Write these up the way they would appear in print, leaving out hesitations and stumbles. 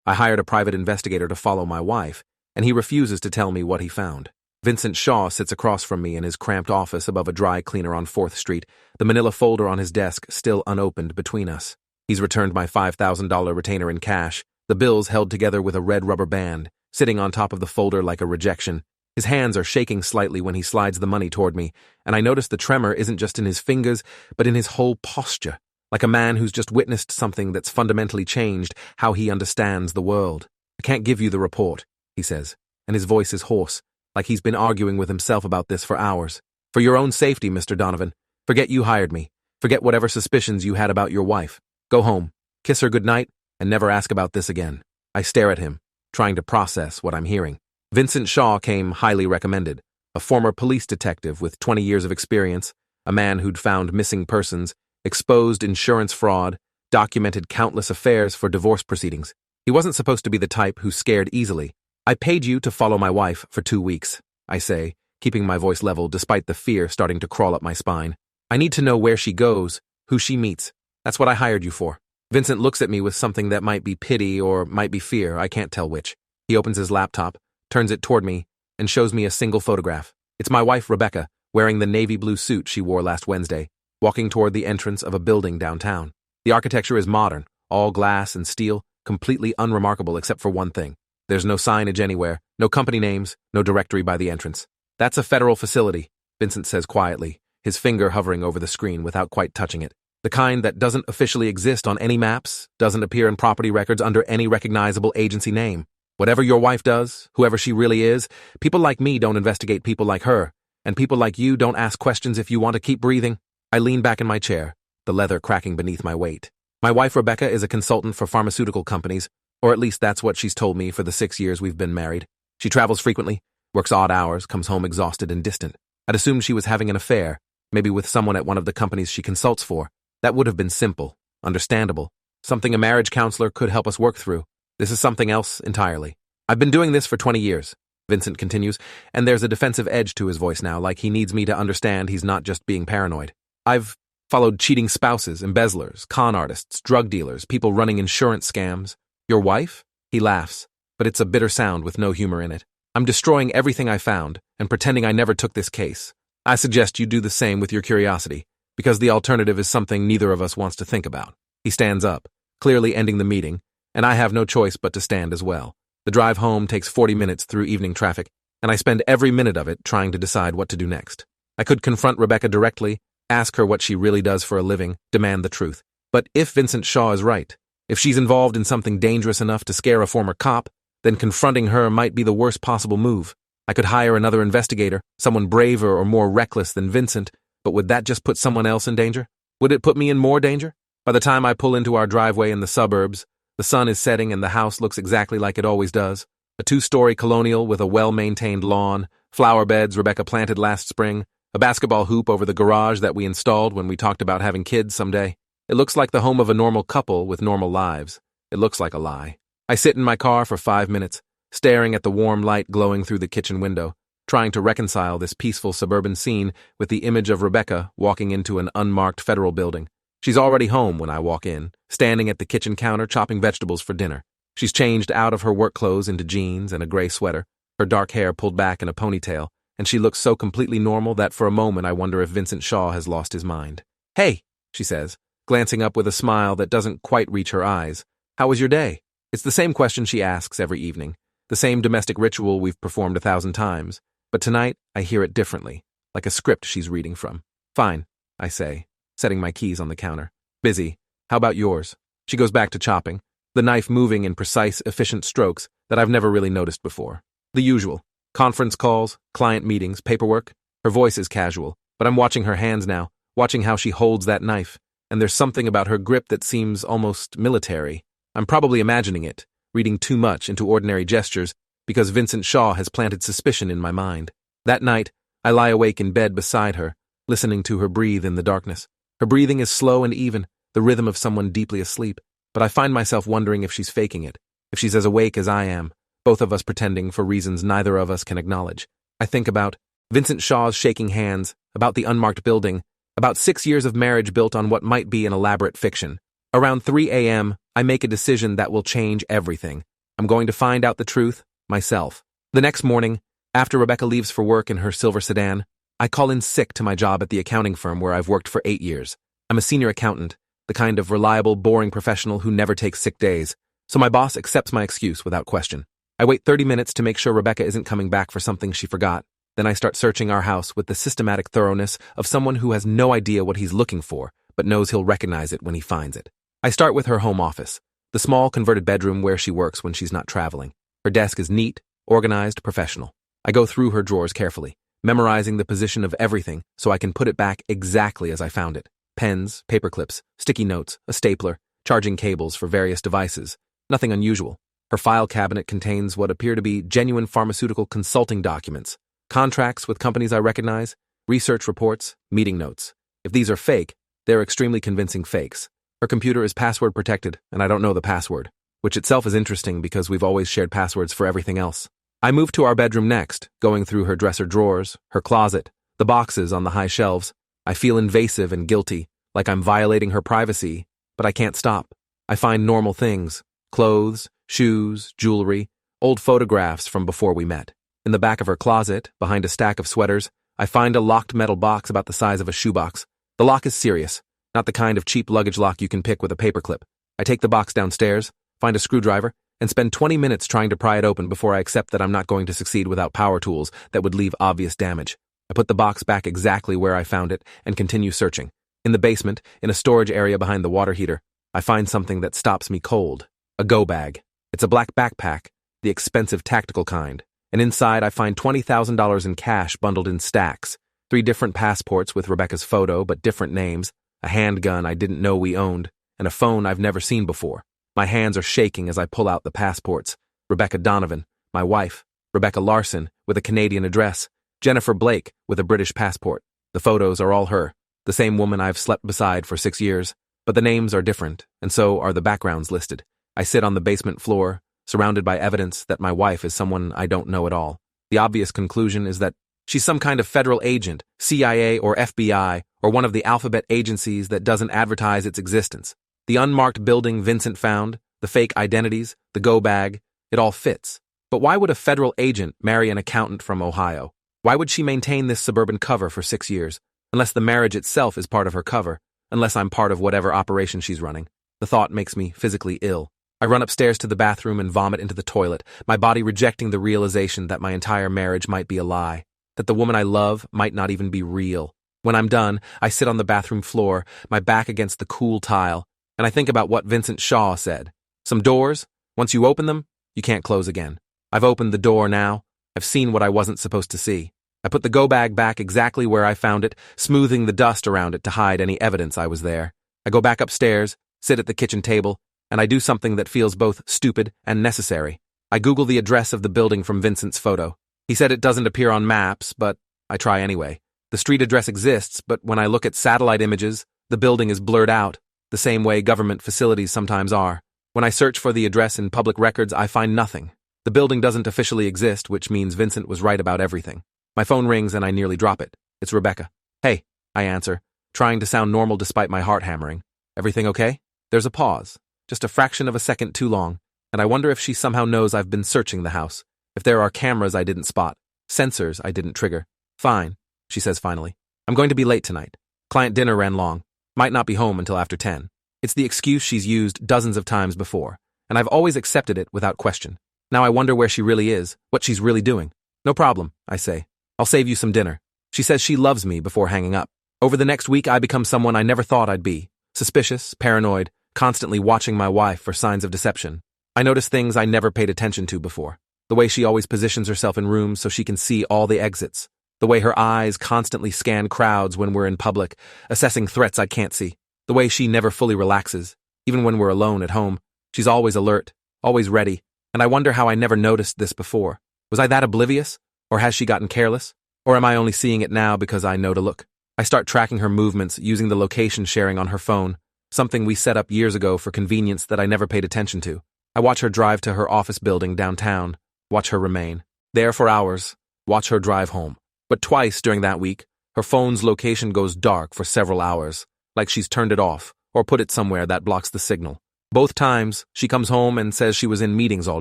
I hired a private investigator to follow my wife, and he refuses to tell me what he found. Vincent Shaw sits across from me in his cramped office above a dry cleaner on 4th Street, the manila folder on his desk still unopened between us. He's returned my $5,000 retainer in cash, the bills held together with a red rubber band, sitting on top of the folder like a rejection. His hands are shaking slightly when he slides the money toward me, and I notice the tremor isn't just in his fingers, but in his whole posture, like a man who's just witnessed something that's fundamentally changed how he understands the world. "I can't give you the report," he says, and his voice is hoarse, like he's been arguing with himself about this for hours. "For your own safety, Mr. Donovan. Forget you hired me. Forget whatever suspicions you had about your wife. Go home, kiss her goodnight, and never ask about this again." I stare at him, trying to process what I'm hearing. Vincent Shaw came highly recommended, a former police detective with 20 years of experience, a man who'd found missing persons, exposed insurance fraud, documented countless affairs for divorce proceedings. He wasn't supposed to be the type who scared easily. "I paid you to follow my wife for 2 weeks, I say, keeping my voice level despite the fear starting to crawl up my spine. "I need to know where she goes, who she meets. That's what I hired you for." Vincent looks at me with something that might be pity or might be fear, I can't tell which. He opens his laptop, turns it toward me, and shows me a single photograph. It's my wife, Rebecca, wearing the navy blue suit she wore last Wednesday, walking toward the entrance of a building downtown. The architecture is modern, all glass and steel, completely unremarkable except for one thing. There's no signage anywhere, no company names, no directory by the entrance. "That's a federal facility," Vincent says quietly, his finger hovering over the screen without quite touching it. "The kind that doesn't officially exist on any maps, doesn't appear in property records under any recognizable agency name. Whatever your wife does, whoever she really is, people like me don't investigate people like her, and people like you don't ask questions if you want to keep breathing." I lean back in my chair, the leather cracking beneath my weight. My wife Rebecca is a consultant for pharmaceutical companies, or at least that's what she's told me for the 6 years we've been married. She travels frequently, works odd hours, comes home exhausted and distant. I'd assumed she was having an affair, maybe with someone at one of the companies she consults for. That would have been simple, understandable, something a marriage counselor could help us work through. This is something else entirely. "I've been doing this for 20 years, Vincent continues, and there's a defensive edge to his voice now, like he needs me to understand he's not just being paranoid. "I've followed cheating spouses, embezzlers, con artists, drug dealers, people running insurance scams. Your wife?" He laughs, but it's a bitter sound with no humor in it. "I'm destroying everything I found and pretending I never took this case. I suggest you do the same with your curiosity, because the alternative is something neither of us wants to think about." He stands up, clearly ending the meeting, and I have no choice but to stand as well. The drive home takes 40 minutes through evening traffic, and I spend every minute of it trying to decide what to do next. I could confront Rebecca directly, ask her what she really does for a living, demand the truth. But if Vincent Shaw is right, if she's involved in something dangerous enough to scare a former cop, then confronting her might be the worst possible move. I could hire another investigator, someone braver or more reckless than Vincent, but would that just put someone else in danger? Would it put me in more danger? By the time I pull into our driveway in the suburbs, the sun is setting and the house looks exactly like it always does. A 2-story colonial with a well-maintained lawn, flower beds Rebecca planted last spring, a basketball hoop over the garage that we installed when we talked about having kids someday. It looks like the home of a normal couple with normal lives. It looks like a lie. I sit in my car for 5 minutes, staring at the warm light glowing through the kitchen window, trying to reconcile this peaceful suburban scene with the image of Rebecca walking into an unmarked federal building. She's already home when I walk in, standing at the kitchen counter chopping vegetables for dinner. She's changed out of her work clothes into jeans and a gray sweater, her dark hair pulled back in a ponytail, and she looks so completely normal that for a moment I wonder if Vincent Shaw has lost his mind. "Hey," she says, glancing up with a smile that doesn't quite reach her eyes. "How was your day?" It's the same question she asks every evening, the same domestic ritual we've performed 1,000 times, but tonight I hear it differently, like a script she's reading from. "Fine," I say, setting my keys on the counter. "Busy. How about yours?" She goes back to chopping, the knife moving in precise, efficient strokes that I've never really noticed before. The usual. Conference calls, client meetings, paperwork. Her voice is casual, but I'm watching her hands now, watching how she holds that knife, and there's something about her grip that seems almost military. I'm probably imagining it, reading too much into ordinary gestures, because Vincent Shaw has planted suspicion in my mind. That night, I lie awake in bed beside her, listening to her breathe in the darkness. Her breathing is slow and even, the rhythm of someone deeply asleep, but I find myself wondering if she's faking it, if she's as awake as I am, both of us pretending for reasons neither of us can acknowledge. I think about Vincent Shaw's shaking hands, about the unmarked building, about 6 years of marriage built on what might be an elaborate fiction. Around 3 a.m., I make a decision that will change everything. I'm going to find out the truth myself. The next morning, after Rebecca leaves for work in her silver sedan, I call in sick to my job at the accounting firm where I've worked for 8 years. I'm a senior accountant, the kind of reliable, boring professional who never takes sick days, so my boss accepts my excuse without question. I wait 30 minutes to make sure Rebecca isn't coming back for something she forgot. Then I start searching our house with the systematic thoroughness of someone who has no idea what he's looking for, but knows he'll recognize it when he finds it. I start with her home office, the small converted bedroom where she works when she's not traveling. Her desk is neat, organized, professional. I go through her drawers carefully, memorizing the position of everything so I can put it back exactly as I found it. Pens, paper clips, sticky notes, a stapler, charging cables for various devices. Nothing unusual. Her file cabinet contains what appear to be genuine pharmaceutical consulting documents, contracts with companies I recognize, research reports, meeting notes. If these are fake, they're extremely convincing fakes. Her computer is password protected, and I don't know the password, which itself is interesting because we've always shared passwords for everything else. I move to our bedroom next, going through her dresser drawers, her closet, the boxes on the high shelves. I feel invasive and guilty, like I'm violating her privacy, but I can't stop. I find normal things: clothes, shoes, jewelry, old photographs from before we met. In the back of her closet, behind a stack of sweaters, I find a locked metal box about the size of a shoebox. The lock is serious, not the kind of cheap luggage lock you can pick with a paperclip. I take the box downstairs, find a screwdriver, and spend 20 minutes trying to pry it open before I accept that I'm not going to succeed without power tools that would leave obvious damage. I put the box back exactly where I found it and continue searching. In the basement, in a storage area behind the water heater, I find something that stops me cold. A go bag. It's a black backpack, the expensive tactical kind, and inside I find $20,000 in cash bundled in stacks, 3 different passports with Rebecca's photo but different names, a handgun I didn't know we owned, and a phone I've never seen before. My hands are shaking as I pull out the passports. Rebecca Donovan, my wife; Rebecca Larson, with a Canadian address; Jennifer Blake, with a British passport. The photos are all her, the same woman I've slept beside for 6 years, but the names are different, and so are the backgrounds listed. I sit on the basement floor, surrounded by evidence that my wife is someone I don't know at all. The obvious conclusion is that she's some kind of federal agent, CIA or FBI, or one of the alphabet agencies that doesn't advertise its existence. The unmarked building Vincent found, the fake identities, the go bag, it all fits. But why would a federal agent marry an accountant from Ohio? Why would she maintain this suburban cover for 6 years? Unless the marriage itself is part of her cover, unless I'm part of whatever operation she's running. The thought makes me physically ill. I run upstairs to the bathroom and vomit into the toilet, my body rejecting the realization that my entire marriage might be a lie, that the woman I love might not even be real. When I'm done, I sit on the bathroom floor, my back against the cool tile, and I think about what Vincent Shaw said. Some doors, once you open them, you can't close again. I've opened the door now. I've seen what I wasn't supposed to see. I put the go bag back exactly where I found it, smoothing the dust around it to hide any evidence I was there. I go back upstairs, sit at the kitchen table, and I do something that feels both stupid and necessary. I Google the address of the building from Vincent's photo. He said it doesn't appear on maps, but I try anyway. The street address exists, but when I look at satellite images, the building is blurred out, the same way government facilities sometimes are. When I search for the address in public records, I find nothing. The building doesn't officially exist, which means Vincent was right about everything. My phone rings and I nearly drop it. It's Rebecca. "Hey," I answer, trying to sound normal despite my heart hammering. "Everything okay?" There's a pause. Just a fraction of a second too long, and I wonder if she somehow knows I've been searching the house, if there are cameras I didn't spot, sensors I didn't trigger. "Fine," she says finally. "I'm going to be late tonight. Client dinner ran long. Might not be home until after 10. It's the excuse she's used dozens of times before, and I've always accepted it without question. Now I wonder where she really is, what she's really doing. "No problem," I say. "I'll save you some dinner." She says she loves me before hanging up. Over the next week, I become someone I never thought I'd be. Suspicious, paranoid, constantly watching my wife for signs of deception. I notice things I never paid attention to before. The way she always positions herself in rooms so she can see all the exits. The way her eyes constantly scan crowds when we're in public, assessing threats I can't see. The way she never fully relaxes, even when we're alone at home. She's always alert, always ready, and I wonder how I never noticed this before. Was I that oblivious? Or has she gotten careless? Or am I only seeing it now because I know to look? I start tracking her movements using the location sharing on her phone, something we set up years ago for convenience that I never paid attention to. I watch her drive to her office building downtown, watch her remain there for hours, watch her drive home. But twice during that week, her phone's location goes dark for several hours, like she's turned it off or put it somewhere that blocks the signal. Both times, she comes home and says she was in meetings all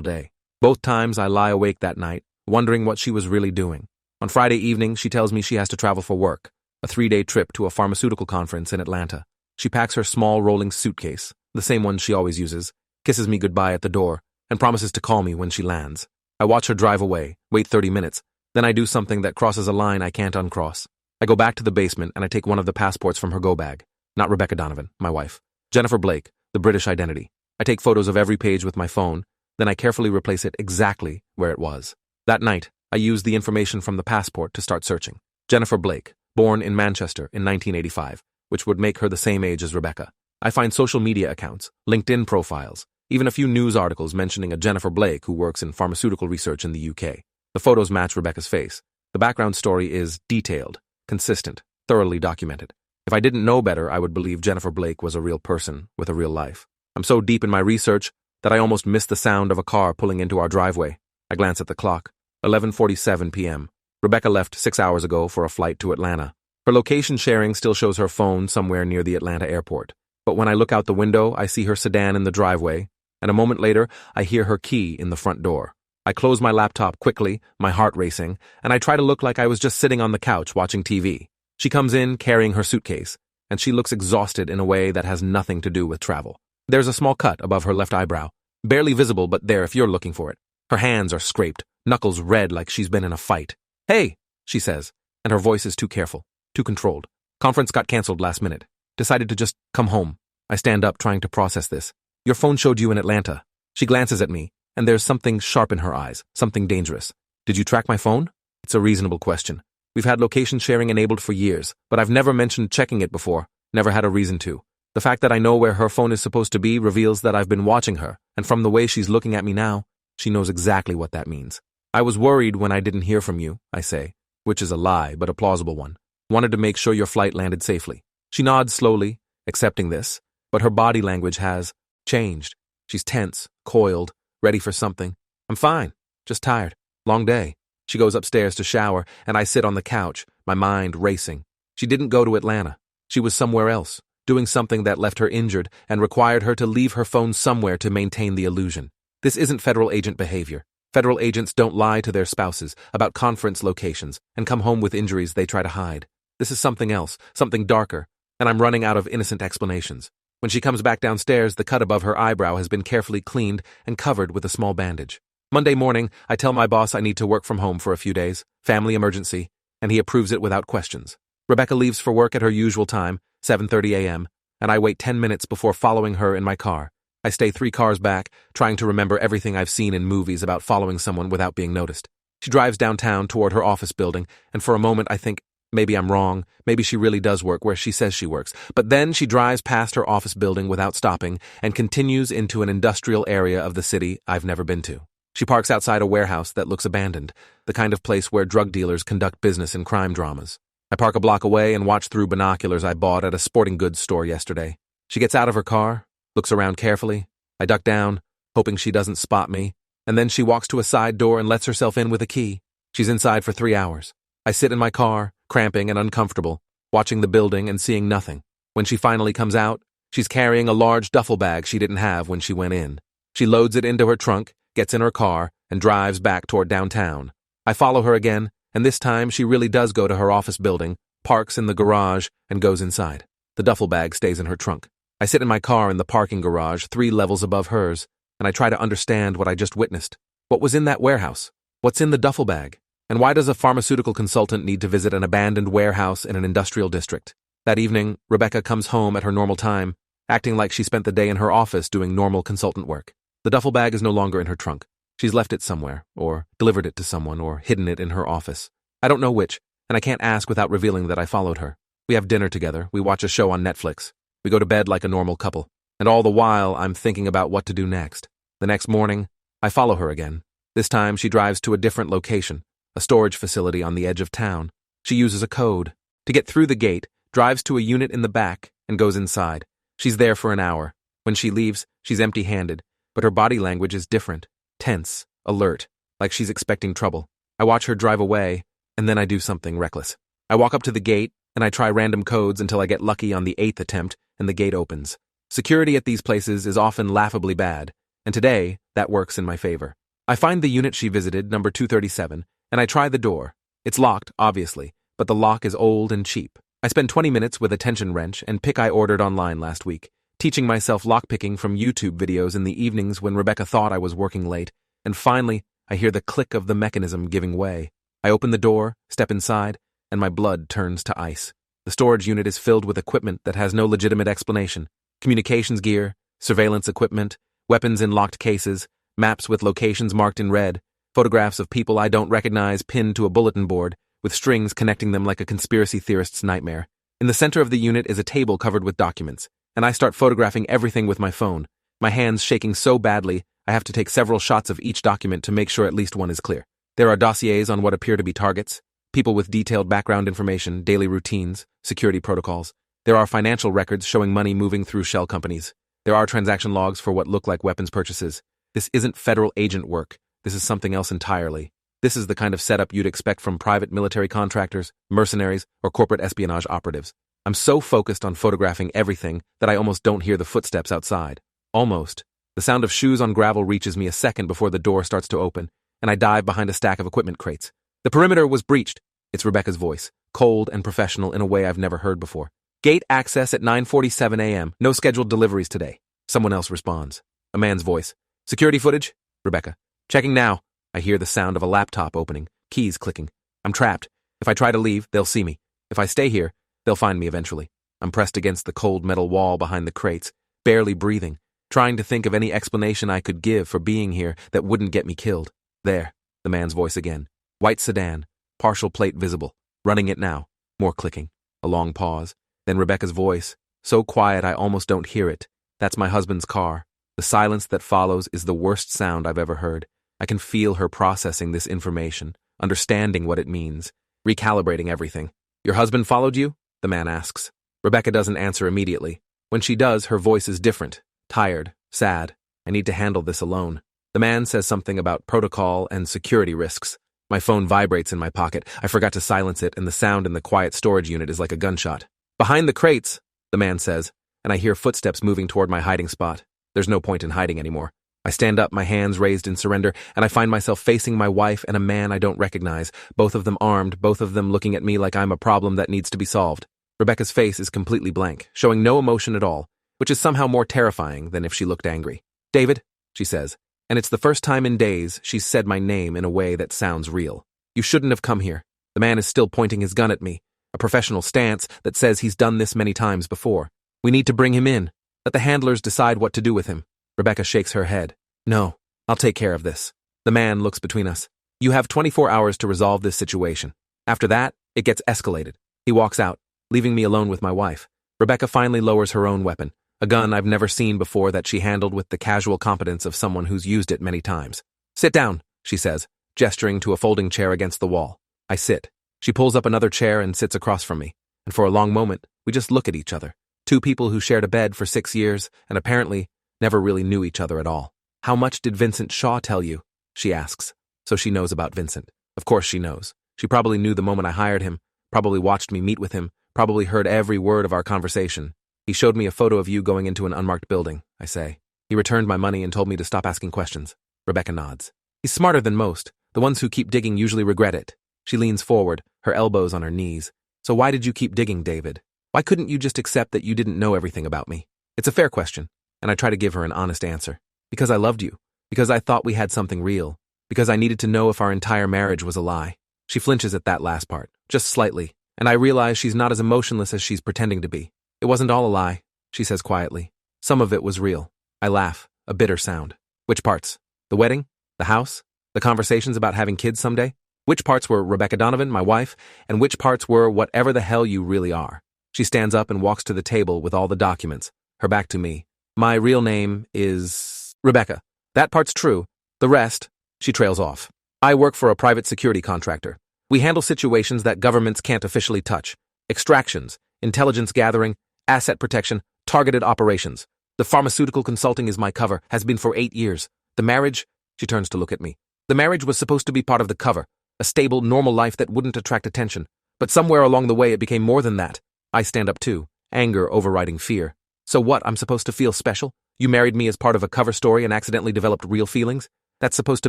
day. Both times, I lie awake that night, wondering what she was really doing. On Friday evening, she tells me she has to travel for work, a 3-day trip to a pharmaceutical conference in Atlanta. She packs her small rolling suitcase, the same one she always uses, kisses me goodbye at the door, and promises to call me when she lands. I watch her drive away, wait 30 minutes, then I do something that crosses a line I can't uncross. I go back to the basement and I take one of the passports from her go bag. Not Rebecca Donovan, my wife. Jennifer Blake, the British identity. I take photos of every page with my phone, then I carefully replace it exactly where it was. That night, I used the information from the passport to start searching. Jennifer Blake, born in Manchester in 1985, which would make her the same age as Rebecca. I find social media accounts, LinkedIn profiles, even a few news articles mentioning a Jennifer Blake who works in pharmaceutical research in the UK. The photos match Rebecca's face. The background story is detailed, consistent, thoroughly documented. If I didn't know better, I would believe Jennifer Blake was a real person with a real life. I'm so deep in my research that I almost missed the sound of a car pulling into our driveway. I glance at the clock. 11:47 p.m. Rebecca left 6 hours ago for a flight to Atlanta. Her location sharing still shows her phone somewhere near the Atlanta airport. But when I look out the window, I see her sedan in the driveway, and a moment later, I hear her key in the front door. I close my laptop quickly, my heart racing, and I try to look like I was just sitting on the couch watching TV. She comes in carrying her suitcase, and she looks exhausted in a way that has nothing to do with travel. There's a small cut above her left eyebrow, barely visible but there if you're looking for it. Her hands are scraped, knuckles red like she's been in a fight. "Hey," she says, and her voice is too careful, too controlled. Conference got canceled last minute. Decided to just come home. I stand up trying to process this. "Your phone showed you in Atlanta." She glances at me, and there's something sharp in her eyes, something dangerous. "Did you track my phone?" It's a reasonable question. We've had location sharing enabled for years, but I've never mentioned checking it before, never had a reason to. The fact that I know where her phone is supposed to be reveals that I've been watching her, and from the way she's looking at me now, she knows exactly what that means. "I was worried when I didn't hear from you," I say, which is a lie, but a plausible one. "Wanted to make sure your flight landed safely." She nods slowly, accepting this, but her body language has changed. She's tense, coiled, ready for something. "I'm fine, just tired. Long day." She goes upstairs to shower, and I sit on the couch, my mind racing. She didn't go to Atlanta. She was somewhere else, doing something that left her injured and required her to leave her phone somewhere to maintain the illusion. This isn't federal agent behavior. Federal agents don't lie to their spouses about conference locations and come home with injuries they try to hide. This is something else, something darker, and I'm running out of innocent explanations. When she comes back downstairs, the cut above her eyebrow has been carefully cleaned and covered with a small bandage. Monday morning, I tell my boss I need to work from home for a few days, family emergency, and he approves it without questions. Rebecca leaves for work at her usual time, 7:30 a.m., and I wait 10 minutes before following her in my car. I stay 3 cars back, trying to remember everything I've seen in movies about following someone without being noticed. She drives downtown toward her office building, and for a moment I think, maybe I'm wrong, maybe she really does work where she says she works. But then she drives past her office building without stopping and continues into an industrial area of the city I've never been to. She parks outside a warehouse that looks abandoned, the kind of place where drug dealers conduct business in crime dramas. I park a block away and watch through binoculars I bought at a sporting goods store yesterday. She gets out of her car, looks around carefully. I duck down, hoping she doesn't spot me, and then she walks to a side door and lets herself in with a key. She's inside for 3 hours. I sit in my car, cramping and uncomfortable, watching the building and seeing nothing. When she finally comes out, she's carrying a large duffel bag she didn't have when she went in. She loads it into her trunk, gets in her car, and drives back toward downtown. I follow her again, and this time she really does go to her office building, parks in the garage, and goes inside. The duffel bag stays in her trunk. I sit in my car in the parking garage 3 levels above hers, and I try to understand what I just witnessed. What was in that warehouse? What's in the duffel bag? And why does a pharmaceutical consultant need to visit an abandoned warehouse in an industrial district? That evening, Rebecca comes home at her normal time, acting like she spent the day in her office doing normal consultant work. The duffel bag is no longer in her trunk. She's left it somewhere, or delivered it to someone, or hidden it in her office. I don't know which, and I can't ask without revealing that I followed her. We have dinner together, we watch a show on Netflix. We go to bed like a normal couple, and all the while I'm thinking about what to do next. The next morning, I follow her again. This time she drives to a different location, a storage facility on the edge of town. She uses a code. To get through the gate, drives to a unit in the back, and goes inside. She's there for an hour. When she leaves, she's empty-handed, but her body language is different, tense, alert, like she's expecting trouble. I watch her drive away, and then I do something reckless. I walk up to the gate, and I try random codes until I get lucky on the 8th attempt, and the gate opens. Security at these places is often laughably bad, and today, that works in my favor. I find the unit she visited, number 237, and I try the door. It's locked, obviously, but the lock is old and cheap. I spend 20 minutes with a tension wrench and pick I ordered online last week, teaching myself lockpicking from YouTube videos in the evenings when Rebecca thought I was working late, and finally, I hear the click of the mechanism giving way. I open the door, step inside, and my blood turns to ice. The storage unit is filled with equipment that has no legitimate explanation. Communications gear, surveillance equipment, weapons in locked cases, maps with locations marked in red, photographs of people I don't recognize pinned to a bulletin board, with strings connecting them like a conspiracy theorist's nightmare. In the center of the unit is a table covered with documents, and I start photographing everything with my phone, my hands shaking so badly I have to take several shots of each document to make sure at least one is clear. There are dossiers on what appear to be targets, people with detailed background information, daily routines, security protocols. There are financial records showing money moving through shell companies. There are transaction logs for what look like weapons purchases. This isn't federal agent work. This is something else entirely. This is the kind of setup you'd expect from private military contractors, mercenaries, or corporate espionage operatives. I'm so focused on photographing everything that I almost don't hear the footsteps outside. Almost. The sound of shoes on gravel reaches me a second before the door starts to open, and I dive behind a stack of equipment crates. The perimeter was breached. It's Rebecca's voice, cold and professional in a way I've never heard before. Gate access at 9:47 a.m. No scheduled deliveries today. Someone else responds. A man's voice. Security footage? Rebecca. Checking now. I hear the sound of a laptop opening, keys clicking. I'm trapped. If I try to leave, they'll see me. If I stay here, they'll find me eventually. I'm pressed against the cold metal wall behind the crates, barely breathing, trying to think of any explanation I could give for being here that wouldn't get me killed. There, the man's voice again. White sedan, partial plate visible. Running it now. More clicking. A long pause. Then Rebecca's voice, so quiet I almost don't hear it. That's my husband's car. The silence that follows is the worst sound I've ever heard. I can feel her processing this information, understanding what it means, recalibrating everything. Your husband followed you? The man asks. Rebecca doesn't answer immediately. When she does, her voice is different, tired, sad. I need to handle this alone. The man says something about protocol and security risks. My phone vibrates in my pocket. I forgot to silence it, and the sound in the quiet storage unit is like a gunshot. Behind the crates, the man says, and I hear footsteps moving toward my hiding spot. There's no point in hiding anymore. I stand up, my hands raised in surrender, and I find myself facing my wife and a man I don't recognize, both of them armed, both of them looking at me like I'm a problem that needs to be solved. Rebecca's face is completely blank, showing no emotion at all, which is somehow more terrifying than if she looked angry. David, she says, and it's the first time in days she's said my name in a way that sounds real. You shouldn't have come here. The man is still pointing his gun at me, a professional stance that says he's done this many times before. We need to bring him in. Let the handlers decide what to do with him. Rebecca shakes her head. No, I'll take care of this. The man looks between us. You have 24 hours to resolve this situation. After that, it gets escalated. He walks out, leaving me alone with my wife. Rebecca finally lowers her own weapon, a gun I've never seen before that she handled with the casual competence of someone who's used it many times. Sit down, she says, gesturing to a folding chair against the wall. I sit. She pulls up another chair and sits across from me, and for a long moment, we just look at each other. Two people who shared a bed for 6 years and apparently never really knew each other at all. How much did Vincent Shaw tell you? She asks. So she knows about Vincent. Of course she knows. She probably knew the moment I hired him, probably watched me meet with him, probably heard every word of our conversation. He showed me a photo of you going into an unmarked building, I say. He returned my money and told me to stop asking questions. Rebecca nods. He's smarter than most. The ones who keep digging usually regret it. She leans forward, her elbows on her knees. So why did you keep digging, David? Why couldn't you just accept that you didn't know everything about me? It's a fair question, and I try to give her an honest answer. Because I loved you. Because I thought we had something real. Because I needed to know if our entire marriage was a lie. She flinches at that last part, just slightly, and I realize she's not as emotionless as she's pretending to be. It wasn't all a lie, she says quietly. Some of it was real. I laugh, a bitter sound. Which parts? The wedding? The house? The conversations about having kids someday? Which parts were Rebecca Donovan, my wife, and which parts were whatever the hell you really are? She stands up and walks to the table with all the documents, her back to me. My real name is Rebecca. That part's true. The rest, she trails off. I work for a private security contractor. We handle situations that governments can't officially touch. Extractions, intelligence gathering, asset protection, targeted operations. The pharmaceutical consulting is my cover, has been for 8 years. The marriage, she turns to look at me. The marriage was supposed to be part of the cover, a stable, normal life that wouldn't attract attention. But somewhere along the way it became more than that. I stand up too, anger overriding fear. So what, I'm supposed to feel special? You married me as part of a cover story and accidentally developed real feelings? That's supposed to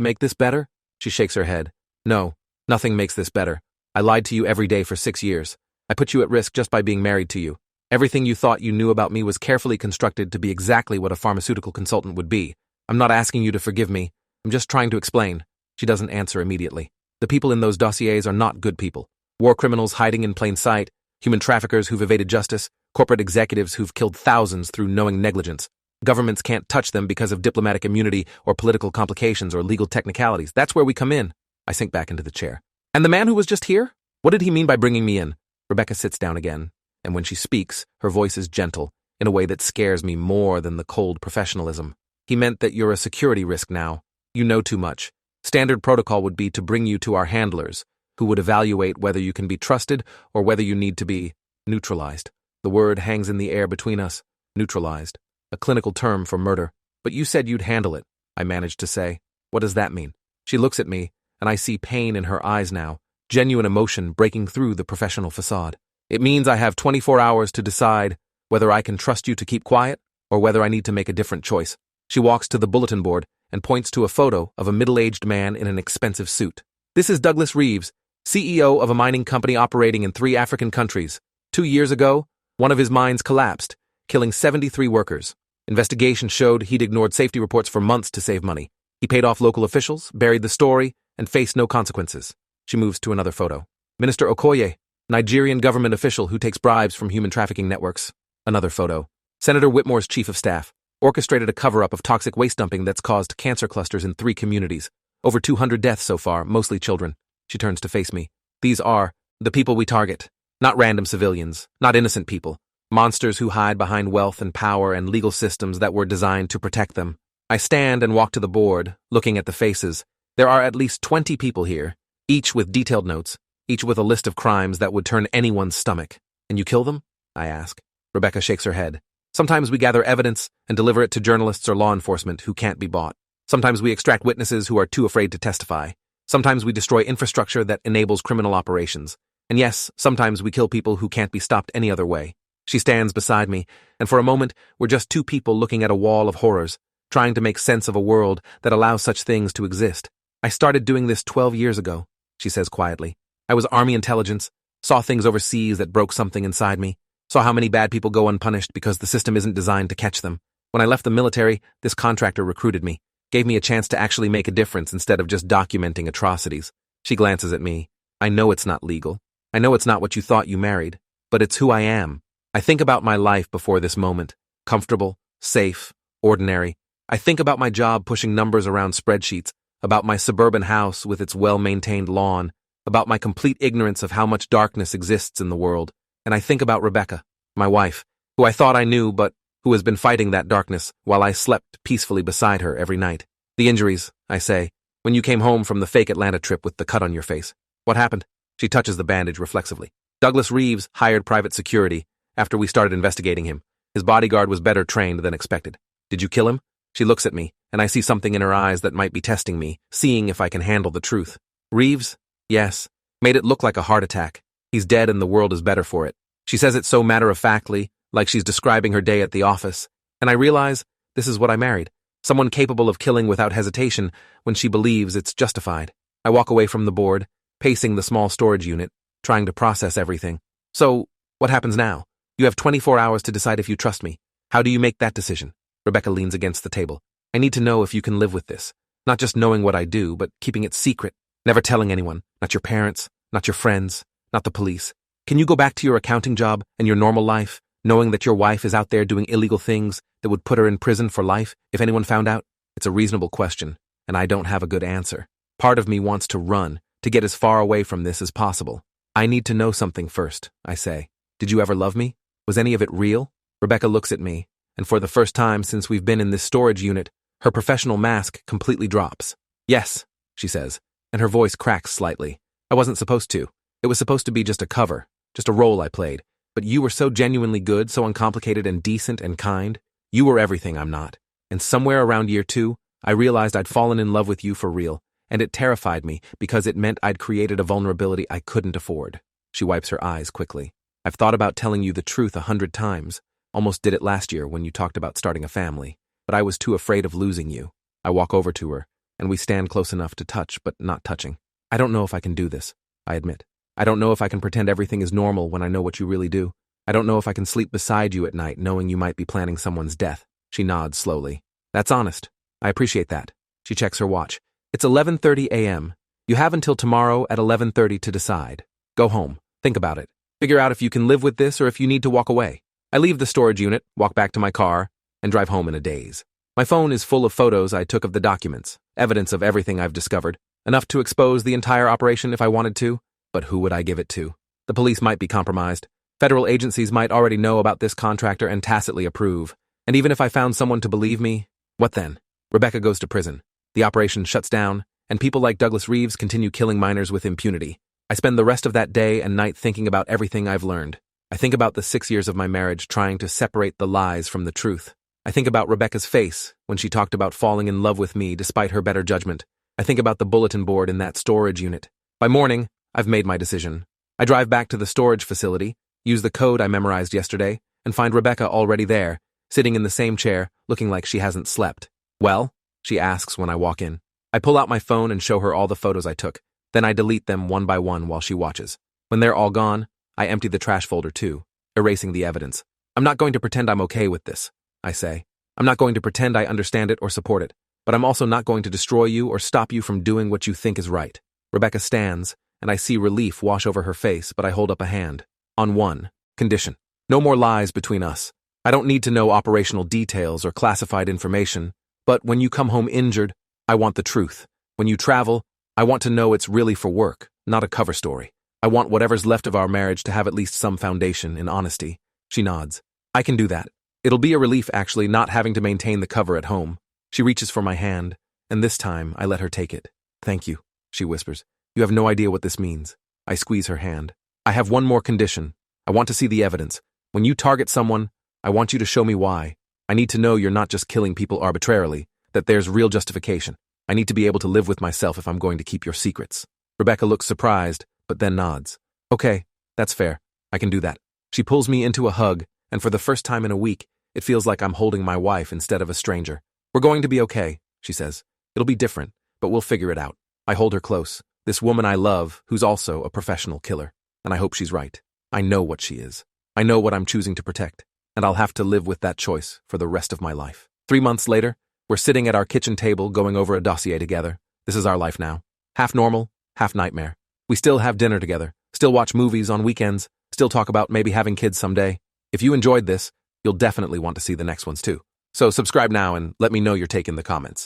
make this better? She shakes her head. No, nothing makes this better. I lied to you every day for 6 years. I put you at risk just by being married to you. Everything you thought you knew about me was carefully constructed to be exactly what a pharmaceutical consultant would be. I'm not asking you to forgive me. I'm just trying to explain. She doesn't answer immediately. The people in those dossiers are not good people. War criminals hiding in plain sight, human traffickers who've evaded justice, corporate executives who've killed thousands through knowing negligence. Governments can't touch them because of diplomatic immunity or political complications or legal technicalities. That's where we come in. I sink back into the chair. And the man who was just here? What did he mean by bringing me in? Rebecca sits down again, and when she speaks, her voice is gentle, in a way that scares me more than the cold professionalism. He meant that you're a security risk now. You know too much. Standard protocol would be to bring you to our handlers, who would evaluate whether you can be trusted or whether you need to be neutralized. The word hangs in the air between us. Neutralized. A clinical term for murder. But you said you'd handle it, I managed to say. What does that mean? She looks at me, and I see pain in her eyes now, genuine emotion breaking through the professional facade. It means I have 24 hours to decide whether I can trust you to keep quiet or whether I need to make a different choice. She walks to the bulletin board and points to a photo of a middle-aged man in an expensive suit. This is Douglas Reeves, CEO of a mining company operating in 3 African countries. 2 years ago, one of his mines collapsed, killing 73 workers. Investigation showed he'd ignored safety reports for months to save money. He paid off local officials, buried the story, and faced no consequences. She moves to another photo. Minister Okoye, Nigerian government official who takes bribes from human trafficking networks. Another photo. Senator Whitmore's chief of staff orchestrated a cover-up of toxic waste dumping that's caused cancer clusters in 3 communities. Over 200 deaths so far, mostly children. She turns to face me. These are the people we target. Not random civilians, not innocent people. Monsters who hide behind wealth and power and legal systems that were designed to protect them. I stand and walk to the board, looking at the faces. There are at least 20 people here, each with detailed notes, each with a list of crimes that would turn anyone's stomach. And you kill them? I ask. Rebecca shakes her head. Sometimes we gather evidence and deliver it to journalists or law enforcement who can't be bought. Sometimes we extract witnesses who are too afraid to testify. Sometimes we destroy infrastructure that enables criminal operations. And yes, sometimes we kill people who can't be stopped any other way. She stands beside me, and for a moment, we're just 2 people looking at a wall of horrors, trying to make sense of a world that allows such things to exist. I started doing this 12 years ago, she says quietly. I was Army intelligence, saw things overseas that broke something inside me, saw how many bad people go unpunished because the system isn't designed to catch them. When I left the military, this contractor recruited me, gave me a chance to actually make a difference instead of just documenting atrocities. She glances at me. I know it's not legal. I know it's not what you thought you married, but it's who I am. I think about my life before this moment. Comfortable, safe, ordinary. I think about my job pushing numbers around spreadsheets, about my suburban house with its well-maintained lawn, about my complete ignorance of how much darkness exists in the world. And I think about Rebecca, my wife, who I thought I knew but who has been fighting that darkness while I slept peacefully beside her every night. The injuries, I say, when you came home from the fake Atlanta trip with the cut on your face. What happened? She touches the bandage reflexively. Douglas Reeves hired private security after we started investigating him. His bodyguard was better trained than expected. Did you kill him? She looks at me, and I see something in her eyes that might be testing me, seeing if I can handle the truth. Reeves? Yes. Made it look like a heart attack. He's dead and the world is better for it. She says it so matter-of-factly, like she's describing her day at the office, and I realize this is what I married. Someone capable of killing without hesitation when she believes it's justified. I walk away from the board, pacing the small storage unit, trying to process everything. So, what happens now? You have 24 hours to decide if you trust me. How do you make that decision? Rebecca leans against the table. I need to know if you can live with this. Not just knowing what I do, but keeping it secret. Never telling anyone. Not your parents, not your friends, not the police. Can you go back to your accounting job and your normal life, knowing that your wife is out there doing illegal things that would put her in prison for life if anyone found out? It's a reasonable question, and I don't have a good answer. Part of me wants to run, to get as far away from this as possible. I need to know something first, I say. Did you ever love me? Was any of it real? Rebecca looks at me, and for the first time since we've been in this storage unit, her professional mask completely drops. Yes, she says, and her voice cracks slightly. I wasn't supposed to. It was supposed to be just a cover, just a role I played. But you were so genuinely good, so uncomplicated and decent and kind. You were everything I'm not. And somewhere around year 2, I realized I'd fallen in love with you for real, and it terrified me because it meant I'd created a vulnerability I couldn't afford. She wipes her eyes quickly. I've thought about telling you the truth 100 times, Almost did it last year when you talked about starting a family, but I was too afraid of losing you. I walk over to her, and we stand close enough to touch, but not touching. I don't know if I can do this, I admit. I don't know if I can pretend everything is normal when I know what you really do. I don't know if I can sleep beside you at night knowing you might be planning someone's death. She nods slowly. That's honest. I appreciate that. She checks her watch. It's 11:30 a.m. You have until tomorrow at 11:30 to decide. Go home. Think about it. Figure out if you can live with this or if you need to walk away. I leave the storage unit, walk back to my car, and drive home in a daze. My phone is full of photos I took of the documents, evidence of everything I've discovered, enough to expose the entire operation if I wanted to, but who would I give it to? The police might be compromised. Federal agencies might already know about this contractor and tacitly approve. And even if I found someone to believe me, what then? Rebecca goes to prison. The operation shuts down, and people like Douglas Reeves continue killing minors with impunity. I spend the rest of that day and night thinking about everything I've learned. I think about the 6 years of my marriage trying to separate the lies from the truth. I think about Rebecca's face when she talked about falling in love with me despite her better judgment. I think about the bulletin board in that storage unit. By morning, I've made my decision. I drive back to the storage facility, use the code I memorized yesterday, and find Rebecca already there, sitting in the same chair, looking like she hasn't slept. Well? She asks when I walk in. I pull out my phone and show her all the photos I took. Then I delete them one by one while she watches. When they're all gone, I empty the trash folder too, erasing the evidence. I'm not going to pretend I'm okay with this, I say. I'm not going to pretend I understand it or support it, but I'm also not going to destroy you or stop you from doing what you think is right. Rebecca stands, and I see relief wash over her face, but I hold up a hand. On one condition. No more lies between us. I don't need to know operational details or classified information, but when you come home injured, I want the truth. When you travel, I want to know it's really for work, not a cover story. I want whatever's left of our marriage to have at least some foundation in honesty. She nods. I can do that. It'll be a relief, actually, not having to maintain the cover at home. She reaches for my hand, and this time I let her take it. Thank you, she whispers. You have no idea what this means. I squeeze her hand. I have one more condition. I want to see the evidence. When you target someone, I want you to show me why. I need to know you're not just killing people arbitrarily, that there's real justification. I need to be able to live with myself if I'm going to keep your secrets. Rebecca looks surprised, but then nods. Okay, that's fair. I can do that. She pulls me into a hug, and for the first time in a week, it feels like I'm holding my wife instead of a stranger. We're going to be okay, she says. It'll be different, but we'll figure it out. I hold her close. This woman I love, who's also a professional killer. And I hope she's right. I know what she is. I know what I'm choosing to protect, and I'll have to live with that choice for the rest of my life. 3 months later, we're sitting at our kitchen table going over a dossier together. This is our life now. Half normal, half nightmare. We still have dinner together, still watch movies on weekends, still talk about maybe having kids someday. If you enjoyed this, you'll definitely want to see the next ones too. So subscribe now and let me know your take in the comments.